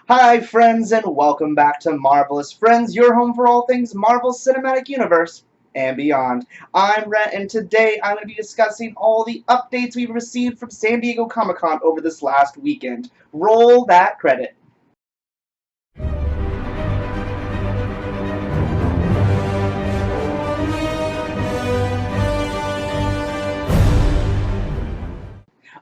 Hi, friends, and welcome back to Marvelous Friends, your home for all things Marvel Cinematic Universe and beyond. I'm Rhett, and today I'm going to be discussing all the updates we've received from San Diego Comic-Con over this last weekend. Roll that credit.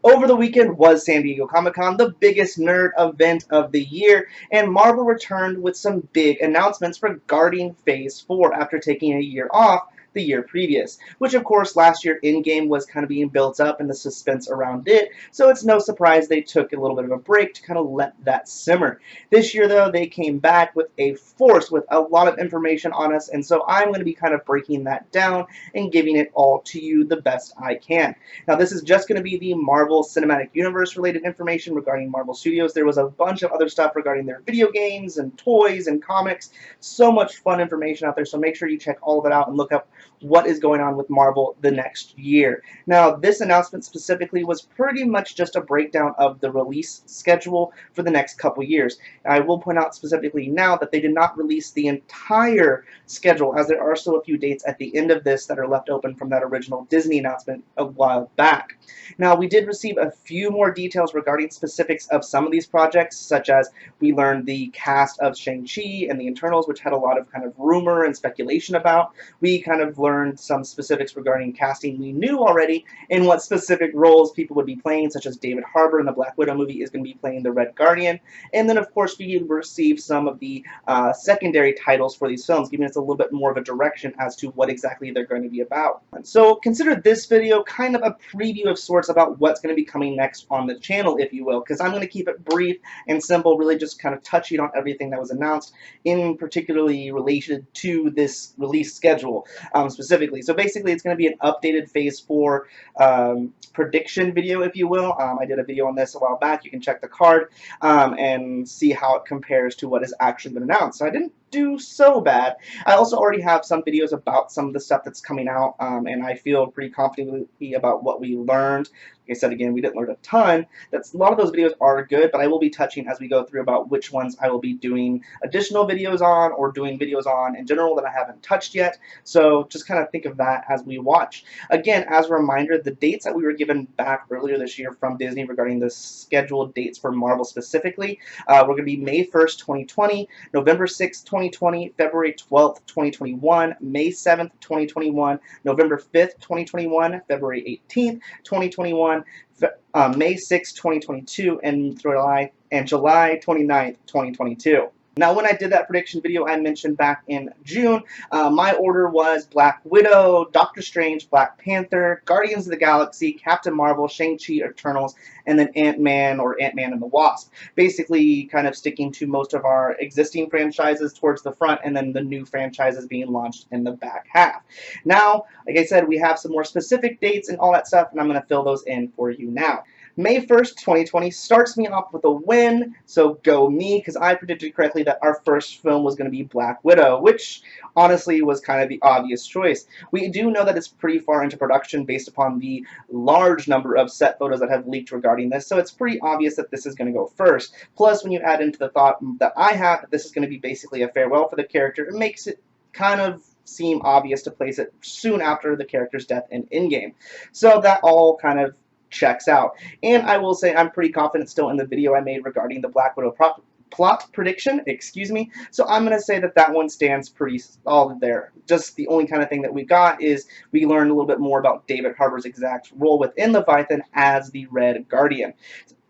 Over the weekend was San Diego Comic-Con, the biggest nerd event of the year, and Marvel returned with some big announcements regarding Phase 4 after taking a year off the year previous, which of course last year Endgame was kind of being built up and the suspense around it, so it's no surprise they took a little bit of a break to kind of let that simmer. This year though, they came back with a force with a lot of information on us, and so I'm going to be kind of breaking that down and giving it all to you the best I can. Now, this is just going to be the Marvel Cinematic Universe related information regarding Marvel Studios. There was a bunch of other stuff regarding their video games and toys and comics. So much fun information out there, so make sure you check all of it out and look up what is going on with Marvel the next year. Now, this announcement specifically was pretty much just a breakdown of the release schedule for the next couple years. I will point out specifically now that they did not release the entire schedule, as there are still a few dates at the end of this that are left open from that original Disney announcement a while back. Now, we did receive a few more details regarding specifics of some of these projects, such as we learned the cast of ShangChi and the Internals, which had a lot of kind of rumor and speculation about. We kind of learned some specifics regarding casting we knew already and what specific roles people would be playing, such as David Harbour in the Black Widow movie is going to be playing the Red Guardian. And then, of course, we received some of the secondary titles for these films, giving us a little bit more of a direction as to what exactly they're going to be about. So consider this video kind of a preview of sorts about what's going to be coming next on the channel, if you will, because I'm going to keep it brief and simple, really just kind of touching on everything that was announced, in particularly related to this release schedule specifically. So basically, it's going to be an updated Phase 4 prediction video, if you will. I did a video on this a while back. You can check the card and see how it compares to what has actually been announced. So I didn't do so bad. I also already have some videos about some of the stuff that's coming out, and I feel pretty confidently about what we learned. Like I said again, we didn't learn a ton. A lot of those videos are good, but I will be touching as we go through about which ones I will be doing additional videos on or doing videos on in general that I haven't touched yet. So just kind of think of that as we watch. Again, as a reminder, the dates that we were given back earlier this year from Disney regarding the scheduled dates for Marvel specifically were going to be May 1st, 2020, November 6th, 2020, February 12th, 2021, May 7th, 2021, November 5th, 2021, February 18th, 2021, May 6th, 2022, and July 29th, 2022. Now, when I did that prediction video I mentioned back in June, my order was Black Widow, Doctor Strange, Black Panther, Guardians of the Galaxy, Captain Marvel, Shang-Chi, Eternals, and then Ant-Man or Ant-Man and the Wasp. Basically kind of sticking to most of our existing franchises towards the front and then the new franchises being launched in the back half. Now, like I said, we have some more specific dates and all that stuff, and I'm going to fill those in for you now. May 1st, 2020 starts me off with a win, so go me, because I predicted correctly that our first film was going to be Black Widow, which honestly was kind of the obvious choice. We do know that it's pretty far into production based upon the large number of set photos that have leaked regarding this, so it's pretty obvious that this is going to go first. Plus, when you add into the thought that I have that this is going to be basically a farewell for the character, it makes it kind of seem obvious to place it soon after the character's death in Endgame. So that all kind of checks out. And I will say I'm pretty confident still in the video I made regarding the Black Widow plot prediction, excuse me. So I'm going to say that that one stands pretty solid there. Just the only kind of thing that we got is we learned a little bit more about David Harbour's exact role within Leviathan as the Red Guardian.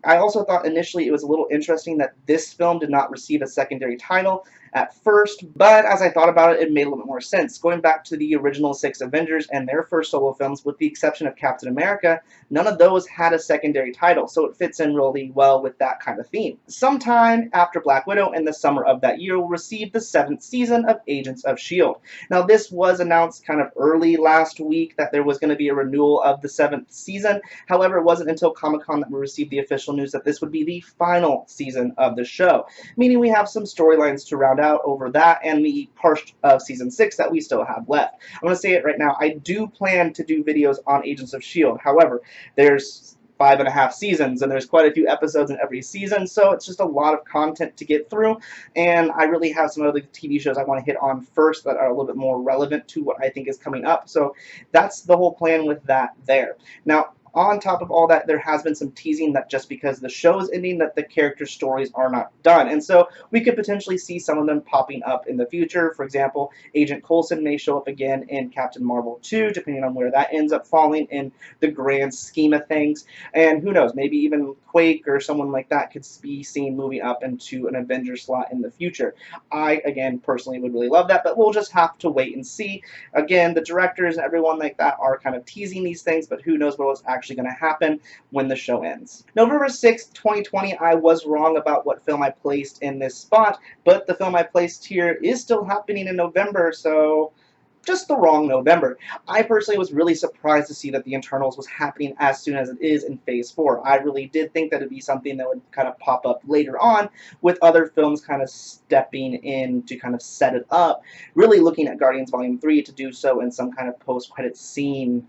I also thought initially it was a little interesting that this film did not receive a secondary title at first, but as I thought about it, it made a little bit more sense. Going back to the original 6 Avengers and their first solo films, with the exception of Captain America, none of those had a secondary title, so it fits in really well with that kind of theme. Sometime after Black Widow in the summer of that year, we'll receive the 7th season of Agents of S.H.I.E.L.D. Now, this was announced kind of early last week that there was going to be a renewal of the 7th season. However, it wasn't until Comic-Con that we received the official news that this would be the final season of the show, meaning we have some storylines to round out over that and the part of Season 6 that we still have left. I'm going to say it right now, I do plan to do videos on Agents of S.H.I.E.L.D. However, there's 5.5 seasons, and there's quite a few episodes in every season, so it's just a lot of content to get through, and I really have some other TV shows I want to hit on first that are a little bit more relevant to what I think is coming up, so that's the whole plan with that there. Now, on top of all that, there has been some teasing that just because the show is ending, that the character stories are not done. And so we could potentially see some of them popping up in the future. For example, Agent Coulson may show up again in Captain Marvel 2, depending on where that ends up falling in the grand scheme of things. And who knows, maybe even Quake or someone like that could be seen moving up into an Avenger slot in the future. I, again, personally would really love that, but we'll just have to wait and see. Again, the directors and everyone like that are kind of teasing these things, but who knows what's actually going to happen when the show ends. November 6th, 2020, I was wrong about what film I placed in this spot, but the film I placed here is still happening in November, so just the wrong November. I personally was really surprised to see that the Internals was happening as soon as it is in Phase 4. I really did think that it'd be something that would kind of pop up later on, with other films kind of stepping in to kind of set it up, really looking at Guardians Volume 3 to do so in some kind of post-credit scene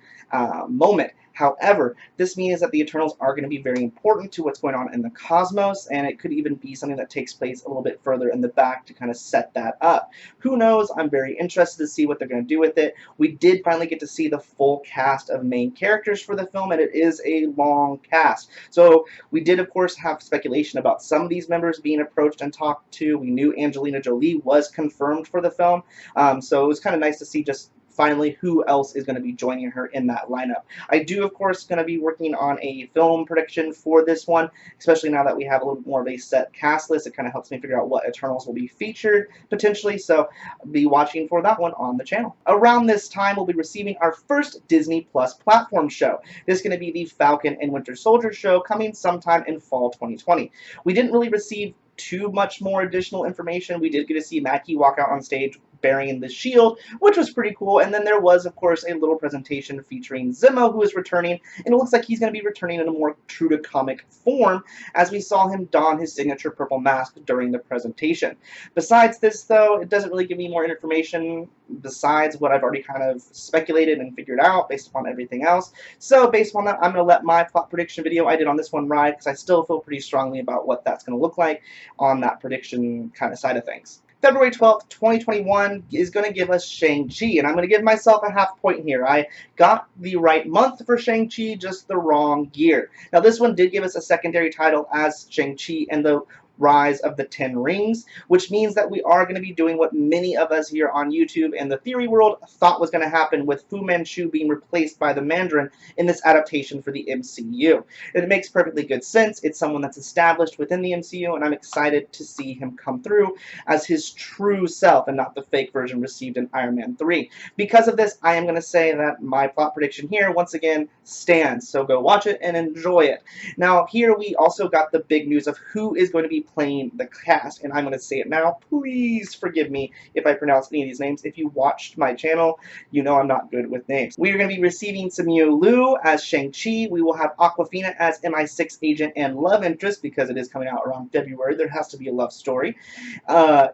moment. However, this means that the Eternals are going to be very important to what's going on in the cosmos, and it could even be something that takes place a little bit further in the back to kind of set that up. Who knows? I'm very interested to see what they're going to do with it. We did finally get to see the full cast of main characters for the film, and it is a long cast. So we did, of course, have speculation about some of these members being approached and talked to. We knew Angelina Jolie was confirmed for the film, so it was kind of nice to see just finally who else is going to be joining her in that lineup. I do, of course, going to be working on a film prediction for this one, especially now that we have a little bit more of a set cast list. It kind of helps me figure out what Eternals will be featured potentially, so be watching for that one on the channel. Around this time, we'll be receiving our first Disney Plus platform show. This is going to be the Falcon and Winter Soldier show, coming sometime in fall 2020. We didn't really receive too much more additional information. We did get to see Mackie walk out on stage bearing the shield, which was pretty cool. And then there was, of course, a little presentation featuring Zemo, who is returning, and it looks like he's going to be returning in a more true-to-comic form, as we saw him don his signature purple mask during the presentation. Besides this, though, it doesn't really give me more information besides what I've already kind of speculated and figured out based upon everything else. So based on that, I'm going to let my plot prediction video I did on this one ride, because I still feel pretty strongly about what that's going to look like on that prediction kind of side of things. February 12th, 2021 is going to give us Shang-Chi, and I'm going to give myself a half point here. I got the right month for Shang-Chi, just the wrong year. Now, this one did give us a secondary title as Shang-Chi and the Rise of the Ten Rings, which means that we are going to be doing what many of us here on YouTube and the theory world thought was going to happen, with Fu Manchu being replaced by the Mandarin in this adaptation for the MCU. And it makes perfectly good sense. It's someone that's established within the MCU, and I'm excited to see him come through as his true self and not the fake version received in Iron Man 3. Because of this, I am going to say that my plot prediction here, once again, stands. So go watch it and enjoy it. Now, here we also got the big news of who is going to be playing the cast, and I'm going to say it now. Please forgive me if I pronounce any of these names. If you watched my channel, you know I'm not good with names. We are going to be receiving Simu Liu as Shang-Chi. We will have Awkwafina as MI6 agent and love interest, because it is coming out around February. There has to be a love story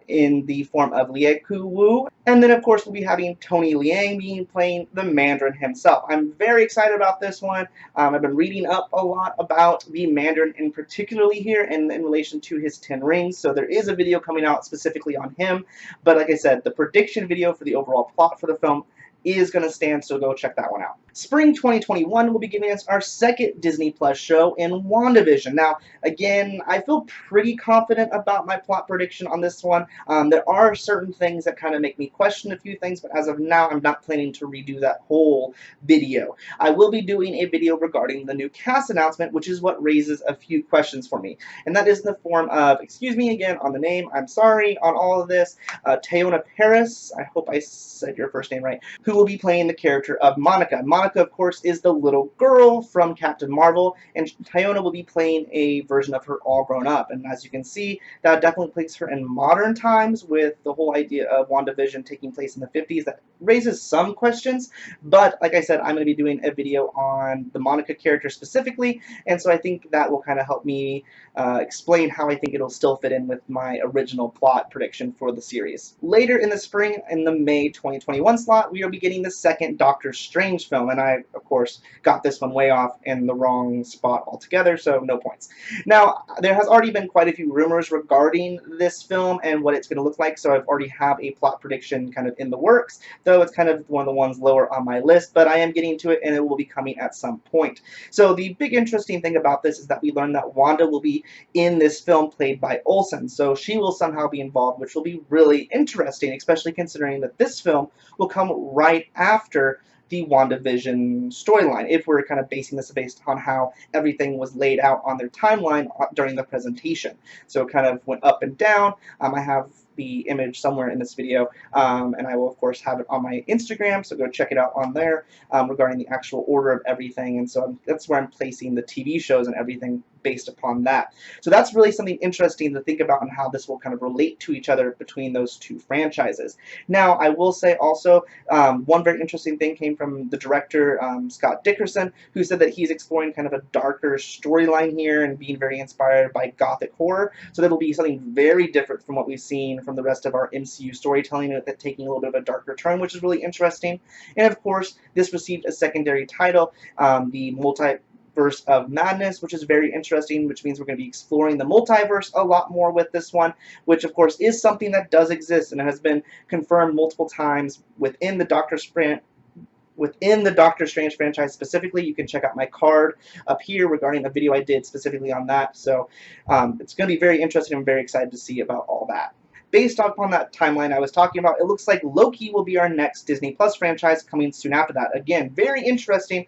in the form of Lieku Wu. And then, of course, we'll be having Tony Leung playing the Mandarin himself. I'm very excited about this one. I've been reading up a lot about the Mandarin, and particularly here in relation to his 10 rings, so there is a video coming out specifically on him. But like I said, the prediction video for the overall plot for the film is going to stand, so go check that one out. Spring 2021 will be giving us our second Disney Plus show in WandaVision. Now, again, I feel pretty confident about my plot prediction on this one. There are certain things that kind of make me question a few things, but as of now, I'm not planning to redo that whole video. I will be doing a video regarding the new cast announcement, which is what raises a few questions for me. And that is in the form of, excuse me again on the name, I'm sorry on all of this, Teyonah Parris, I hope I said your first name right, who will be playing the character of Monica. Monica, of course, is the little girl from Captain Marvel, and Teyonah will be playing a version of her all grown up. And as you can see, that definitely places her in modern times, with the whole idea of WandaVision taking place in the 50s. That raises some questions, but like I said, I'm going to be doing a video on the Monica character specifically, and so I think that will kind of help me explain how I think it'll still fit in with my original plot prediction for the series. Later in the spring, in the May 2021 slot, we will be getting the second Doctor Strange film. and I, of course, got this one way off in the wrong spot altogether, so no points. Now, there has already been quite a few rumors regarding this film and what it's going to look like, so I've already have a plot prediction kind of in the works, though it's kind of one of the ones lower on my list, but I am getting to it, and it will be coming at some point. So the big interesting thing about this is that we learned that Wanda will be in this film played by Olsen, so she will somehow be involved, which will be really interesting, especially considering that this film will come right after the WandaVision storyline, if we're kind of basing this based on how everything was laid out on their timeline during the presentation. So it kind of went up and down. I have the image somewhere in this video, and I will of course have it on my Instagram, so go check it out on there regarding the actual order of everything, and so that's where I'm placing the TV shows and everything based upon that. So that's really something interesting to think about on how this will kind of relate to each other between those two franchises. Now, I will say also, one very interesting thing came from the director, Scott Dickerson, who said that he's exploring kind of a darker storyline here and being very inspired by gothic horror. So that'll be something very different from what we've seen from the rest of our MCU storytelling, that taking a little bit of a darker turn, which is really interesting. And of course, this received a secondary title, the Multiverse of Madness, which is very interesting, which means we're going to be exploring the multiverse a lot more with this one, which of course is something that does exist and has been confirmed multiple times within the Doctor Strange franchise specifically. You can check out my card up here regarding a video I did specifically on that. So it's going to be very interesting. I'm very excited to see about all that. Based upon that timeline I was talking about, it looks like Loki will be our next Disney Plus franchise coming soon after that. Again, very interesting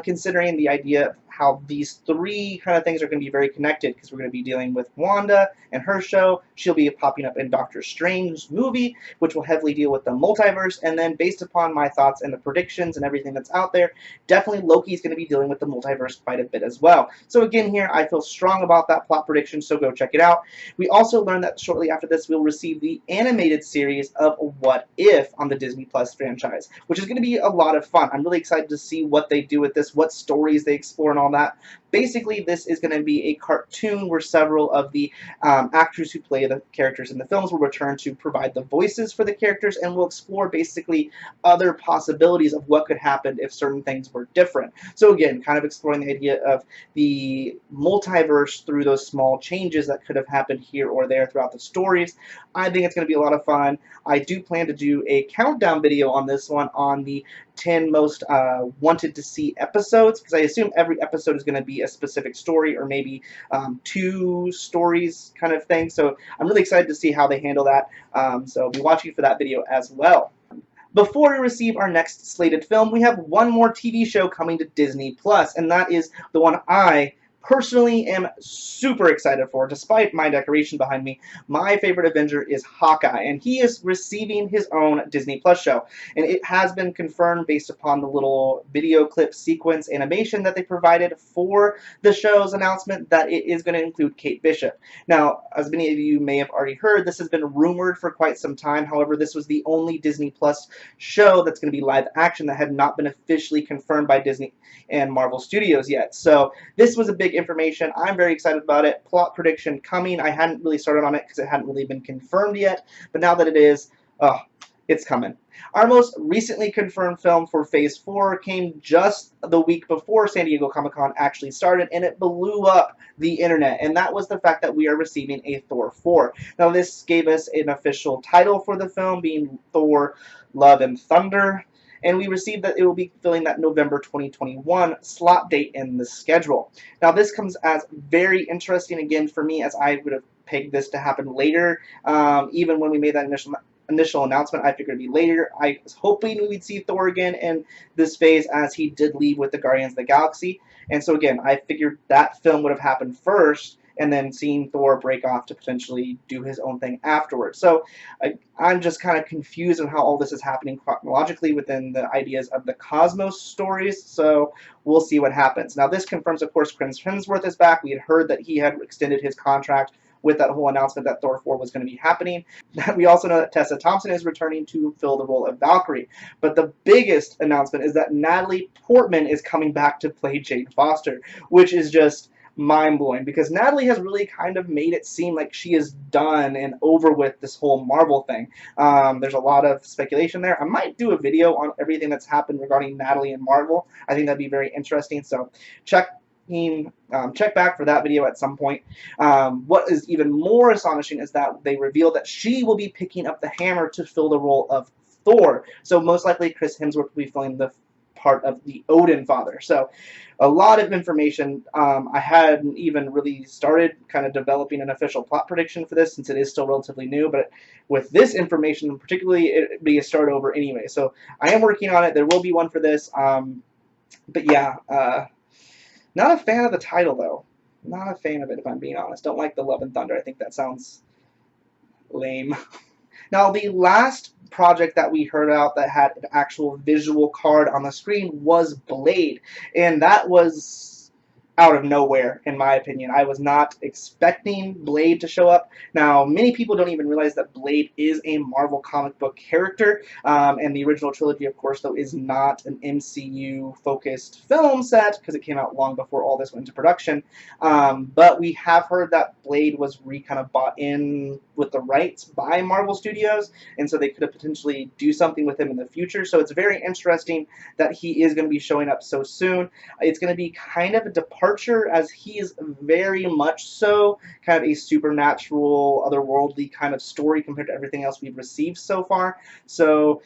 considering the idea of how these three kind of things are going to be very connected, because we're going to be dealing with Wanda and her show. She'll be popping up in Doctor Strange's movie, which will heavily deal with the multiverse, and then based upon my thoughts and the predictions and everything that's out there, definitely Loki is going to be dealing with the multiverse quite a bit as well. So again here, I feel strong about that plot prediction, so go check it out. We also learned that shortly after this, we'll receive the animated series of What If on the Disney Plus franchise, which is going to be a lot of fun. I'm really excited to see what they do with this, what stories they explore and all that. Basically, this is going to be a cartoon where several of the actors who play the characters in the films will return to provide the voices for the characters, and will explore basically other possibilities of what could happen if certain things were different. So again, kind of exploring the idea of the multiverse through those small changes that could have happened here or there throughout the stories. I think it's going to be a lot of fun. I do plan to do a countdown video on this one on the 10 most wanted to see episodes, because I assume every episode is going to be a specific story, or maybe 2 stories kind of thing. So I'm really excited to see how they handle that. So I'll be watching for that video as well. Before we receive our next slated film, we have one more TV show coming to Disney Plus, and that is the one I personally am super excited for. Despite my decoration behind me, my favorite Avenger is Hawkeye, and he is receiving his own Disney Plus show. And it has been confirmed based upon the little video clip sequence animation that they provided for the show's announcement that it is going to include Kate Bishop. Now, as many of you may have already heard, this has been rumored for quite some time. However, this was the only Disney Plus show that's going to be live action that had not been officially confirmed by Disney and Marvel Studios yet. So this was a big information. I'm very excited about it. Plot prediction coming. I hadn't really started on it because it hadn't really been confirmed yet, but now that it is, oh, it's coming. Our most recently confirmed film for Phase 4 came just the week before San Diego Comic-Con actually started, and it blew up the internet, and that was the fact that we are receiving a Thor 4. Now, this gave us an official title for the film, being Thor: Love and Thunder, and we received that it will be filling that November 2021 slot date in the schedule. Now, this comes as very interesting again for me, as I would have pegged this to happen later. Even when we made that initial announcement, I figured it'd be later. I was hoping we'd see Thor again in this phase, as he did leave with the Guardians of the Galaxy. And so again, I figured that film would have happened first, and then seeing Thor break off to potentially do his own thing afterwards. So I'm just kind of confused on how all this is happening chronologically within the ideas of the Cosmos stories, so we'll see what happens. Now, this confirms, of course, Chris Hemsworth is back. We had heard that he had extended his contract with that whole announcement that Thor 4 was going to be happening. We also know that Tessa Thompson is returning to fill the role of Valkyrie. But the biggest announcement is that Natalie Portman is coming back to play Jane Foster, which is just mind-blowing, because Natalie has really kind of made it seem like she is done and over with this whole Marvel thing. There's a lot of speculation there. I might do a video on everything that's happened regarding Natalie and Marvel. I think that'd be very interesting, so check back for that video at some point. What is even more astonishing is that they revealed that she will be picking up the hammer to fill the role of Thor. So most likely Chris Hemsworth will be filling the part of the Odin father. So a lot of information. I hadn't even really started kind of developing an official plot prediction for this, since it is still relatively new, but with this information particularly, it'd be a start over anyway. So I am working on it. There will be one for this. But yeah, not a fan of the title, though. Not a fan of it, if I'm being honest. Don't like the Love and Thunder. I think that sounds lame. Now, the last project that we heard about that had an actual visual card on the screen was Blade, and that was out of nowhere, in my opinion. I was not expecting Blade to show up. Now, many people don't even realize that Blade is a Marvel comic book character, and the original trilogy, of course, though, is not an MCU-focused film set, because it came out long before all this went into production. But we have heard that Blade was kind of bought in with the rights by Marvel Studios, and so they could potentially do something with him in the future. So it's very interesting that he is going to be showing up so soon. It's going to be kind of a departure, as he is very much so kind of a supernatural, otherworldly kind of story compared to everything else we've received so far. So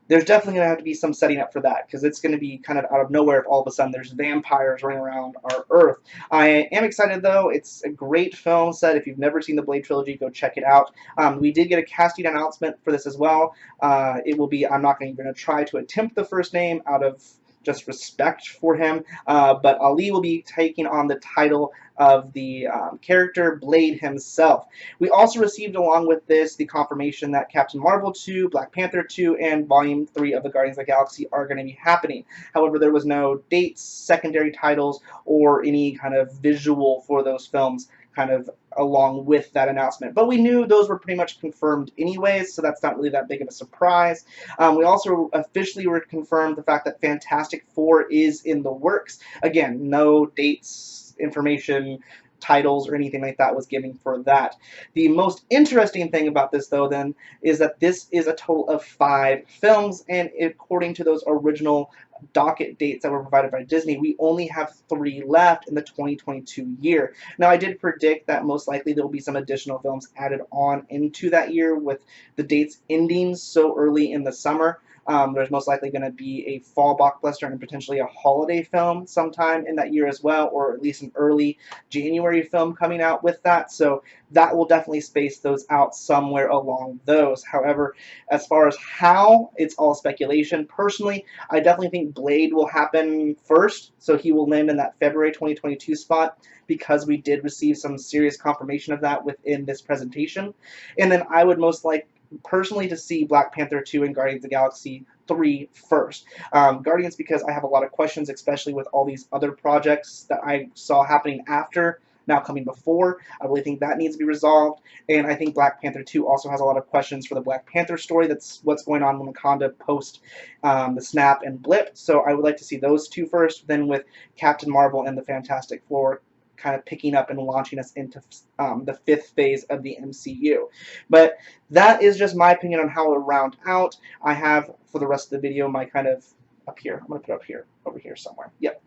there's definitely going to have to be some setting up for that, because it's going to be kind of out of nowhere if all of a sudden there's vampires running around our Earth. I am excited, though. It's a great film set. If you've never seen the Blade trilogy, go check it out. We did get a casting announcement for this as well. It will be, I'm not even going to try to attempt the first name out of just respect for him, but Ali will be taking on the title of the character Blade himself. We also received, along with this, the confirmation that Captain Marvel 2, Black Panther 2, and Volume 3 of the Guardians of the Galaxy are going to be happening. However, there was no dates, secondary titles, or any kind of visual for those films kind of along with that announcement. But we knew those were pretty much confirmed anyways, so that's not really that big of a surprise. We also officially were confirmed the fact that Fantastic Four is in the works. Again, no dates, information, titles, or anything like that was given for that. The most interesting thing about this, though, then, is that this is a total of 5 films, and according to those original docket dates that were provided by Disney, we only have 3 left in the 2022 year. Now, I did predict that most likely there will be some additional films added on into that year, with the dates ending so early in the summer. There's most likely going to be a fall blockbuster and potentially a holiday film sometime in that year as well, or at least an early January film coming out with that. So that will definitely space those out somewhere along those. However, as far as how, it's all speculation. Personally, I definitely think Blade will happen first, so he will land in that February 2022 spot, because we did receive some serious confirmation of that within this presentation. And then I would most like personally to see Black Panther 2 and Guardians of the Galaxy 3 first. Guardians, because I have a lot of questions, especially with all these other projects that I saw happening after, now coming before. I really think that needs to be resolved. And I think Black Panther 2 also has a lot of questions for the Black Panther story. That's what's going on in Wakanda post the snap and blip. So I would like to see those 2 first, then with Captain Marvel and the Fantastic Four kind of picking up and launching us into the 5th phase of the MCU. But that is just my opinion on how it will round out. I have, for the rest of the video, my kind of up here. I'm going to put it up here, over here somewhere. Yep.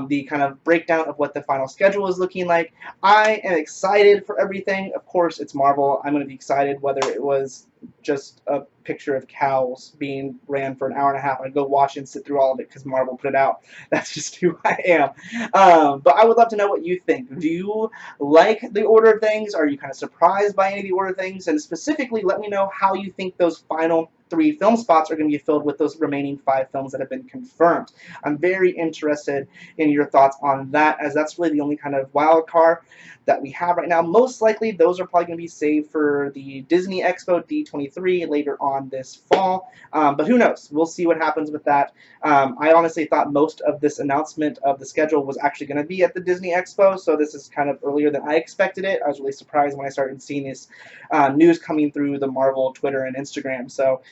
The kind of breakdown of what the final schedule is looking like. I am excited for everything. Of course, it's Marvel. I'm going to be excited whether it was just a picture of cows being ran for an hour and a half. I'd go watch and sit through all of it because Marvel put it out. That's just who I am. But I would love to know what you think. Do you like the order of things? Are you kind of surprised by any of the order of things? And specifically, let me know how you think those final 3 film spots are going to be filled with those remaining 5 films that have been confirmed. I'm very interested in your thoughts on that, as that's really the only kind of wild card that we have right now. Most likely, those are probably going to be saved for the Disney Expo D23 later on this fall. But who knows? We'll see what happens with that. I honestly thought most of this announcement of the schedule was actually going to be at the Disney Expo, so this is kind of earlier than I expected it. I was really surprised when I started seeing this news coming through the Marvel Twitter and Instagram. So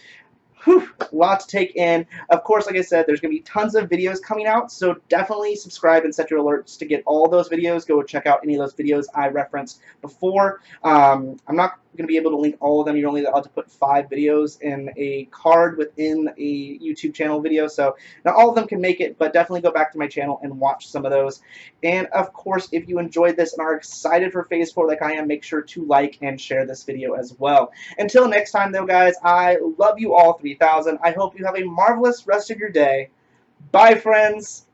Whew, a lot to take in. Of course, like I said, there's going to be tons of videos coming out, so definitely subscribe and set your alerts to get all those videos. Go check out any of those videos I referenced before. I'm not going to be able to link all of them. You're only allowed to put 5 videos in a card within a YouTube channel video, so not all of them can make it, but definitely go back to my channel and watch some of those. And of course, if you enjoyed this and are excited for Phase 4 like I am, make sure to like and share this video as well. Until next time, though, guys, I love you all 3,000. I hope you have a marvelous rest of your day. Bye, friends.